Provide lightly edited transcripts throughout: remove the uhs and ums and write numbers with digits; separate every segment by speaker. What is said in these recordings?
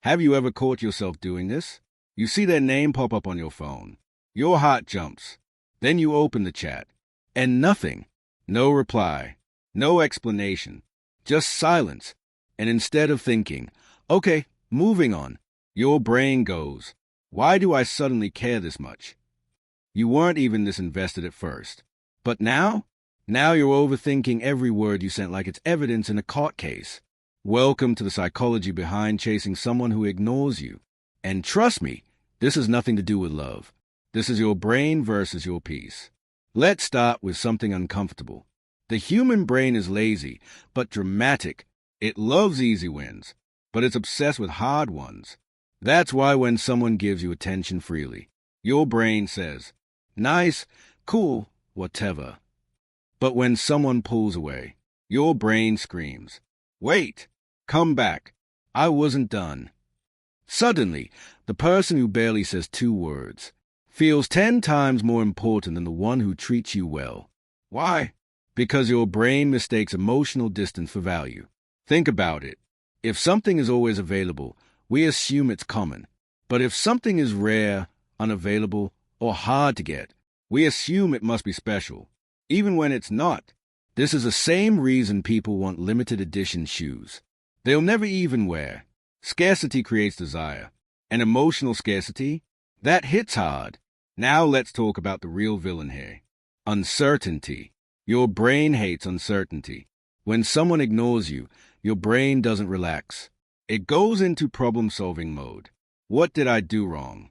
Speaker 1: Have you ever caught yourself doing this? You see their name pop up on your phone. Your heart jumps. Then you open the chat. And nothing. No reply. No explanation. Just silence. And instead of thinking, okay, moving on, your brain goes, why do I suddenly care this much? You weren't even this invested at first. But now? Now you're overthinking every word you sent like it's evidence in a court case. Welcome to the psychology behind chasing someone who ignores you. And trust me, this has nothing to do with love. This is your brain versus your peace. Let's start with something uncomfortable. The human brain is lazy, but dramatic. It loves easy wins, but it's obsessed with hard ones. That's why when someone gives you attention freely, your brain says, nice, cool, whatever. But when someone pulls away, your brain screams, wait, come back, I wasn't done. Suddenly, the person who barely says 2 words feels 10 times more important than the one who treats you well. Why? Because your brain mistakes emotional distance for value. Think about it. If something is always available, we assume it's common. But if something is rare, unavailable, or hard to get, we assume it must be special, even when it's not. This is the same reason people want limited edition shoes. They'll never even wear. Scarcity creates desire. And emotional scarcity? That hits hard. Now let's talk about the real villain here. Uncertainty. Your brain hates uncertainty. When someone ignores you, your brain doesn't relax. It goes into problem-solving mode. What did I do wrong?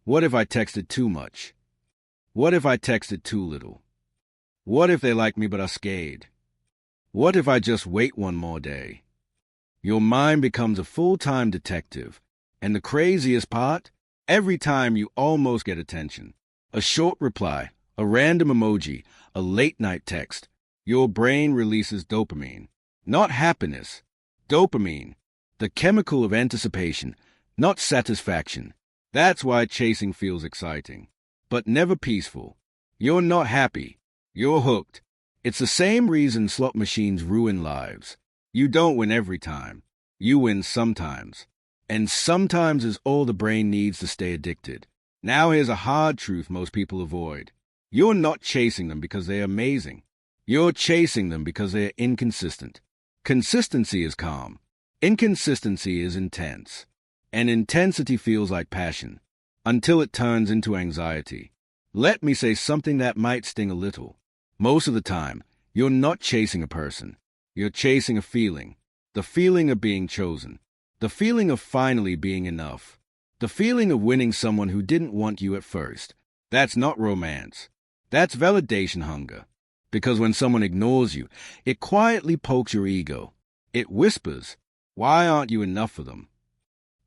Speaker 1: What if I texted too much? What if I texted too little? What if they like me but are scared? What if I just wait one more day? Your mind becomes a full-time detective. And the craziest part? Every time you almost get attention, a short reply, a random emoji, a late-night text, your brain releases dopamine. Not happiness. Dopamine. The chemical of anticipation, not satisfaction. That's why chasing feels exciting, but never peaceful. You're not happy. You're hooked. It's the same reason slot machines ruin lives. You don't win every time. You win sometimes. And sometimes is all the brain needs to stay addicted. Now here's a hard truth most people avoid. You're not chasing them because they're amazing. You're chasing them because they're inconsistent. Consistency is calm. Inconsistency is intense. And intensity feels like passion, until it turns into anxiety. Let me say something that might sting a little. Most of the time, you're not chasing a person. You're chasing a feeling. The feeling of being chosen. The feeling of finally being enough. The feeling of winning someone who didn't want you at first. That's not romance. That's validation hunger. Because when someone ignores you, it quietly pokes your ego. It whispers, why aren't you enough for them?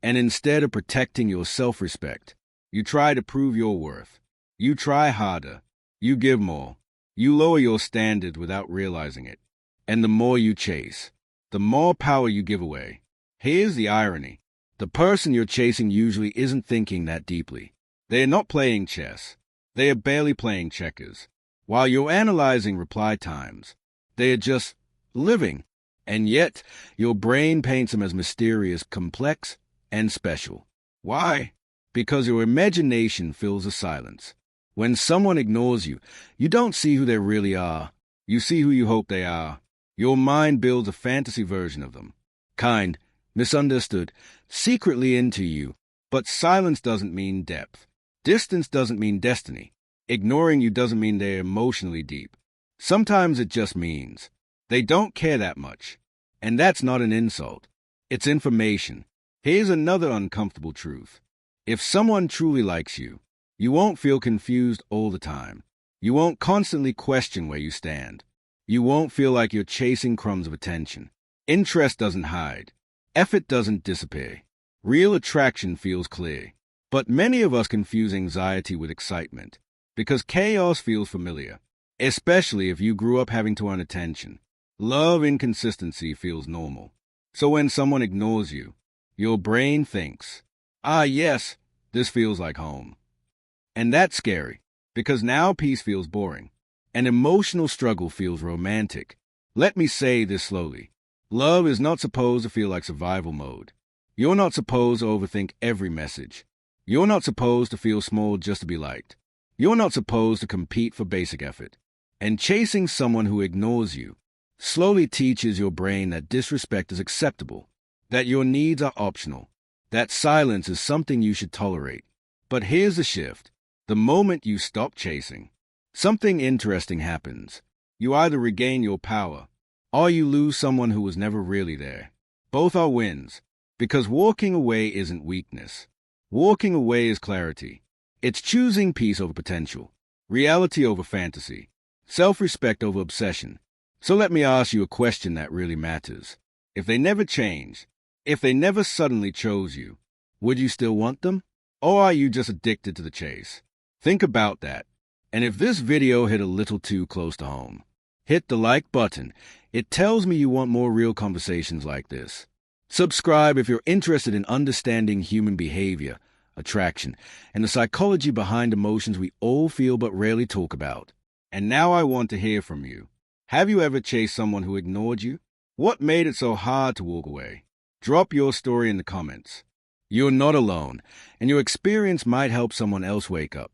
Speaker 1: And instead of protecting your self-respect, you try to prove your worth. You try harder. You give more. You lower your standards without realizing it. And the more you chase, the more power you give away. Here's the irony. The person you're chasing usually isn't thinking that deeply. They are not playing chess. They are barely playing checkers. While you're analyzing reply times, they are just living. And yet, your brain paints them as mysterious, complex, and special. Why? Because your imagination fills the silence. When someone ignores you, you don't see who they really are. You see who you hope they are. Your mind builds a fantasy version of them. Kind, misunderstood, secretly into you. But silence doesn't mean depth. Distance doesn't mean destiny. Ignoring you doesn't mean they're emotionally deep. Sometimes it just means they don't care that much. And that's not an insult. It's information. Here's another uncomfortable truth. If someone truly likes you, you won't feel confused all the time. You won't constantly question where you stand. You won't feel like you're chasing crumbs of attention. Interest doesn't hide. Effort doesn't disappear. Real attraction feels clear. But many of us confuse anxiety with excitement because chaos feels familiar, especially if you grew up having to earn attention. Love inconsistency feels normal. So when someone ignores you, your brain thinks, yes, this feels like home. And that's scary, because now peace feels boring, and emotional struggle feels romantic. Let me say this slowly. Love is not supposed to feel like survival mode. You're not supposed to overthink every message. You're not supposed to feel small just to be liked. You're not supposed to compete for basic effort. And chasing someone who ignores you slowly teaches your brain that disrespect is acceptable, that your needs are optional, that silence is something you should tolerate. But here's the shift. The moment you stop chasing, something interesting happens. You either regain your power, or you lose someone who was never really there. Both are wins, because walking away isn't weakness. Walking away is clarity. It's choosing peace over potential, reality over fantasy, self-respect over obsession. So let me ask you a question that really matters. If they never changed, if they never suddenly chose you, would you still want them? Or are you just addicted to the chase? Think about that. And if this video hit a little too close to home, hit the like button. It tells me you want more real conversations like this. Subscribe if you're interested in understanding human behavior, attraction, and the psychology behind emotions we all feel but rarely talk about. And now I want to hear from you. Have you ever chased someone who ignored you? What made it so hard to walk away? Drop your story in the comments. You're not alone, and your experience might help someone else wake up.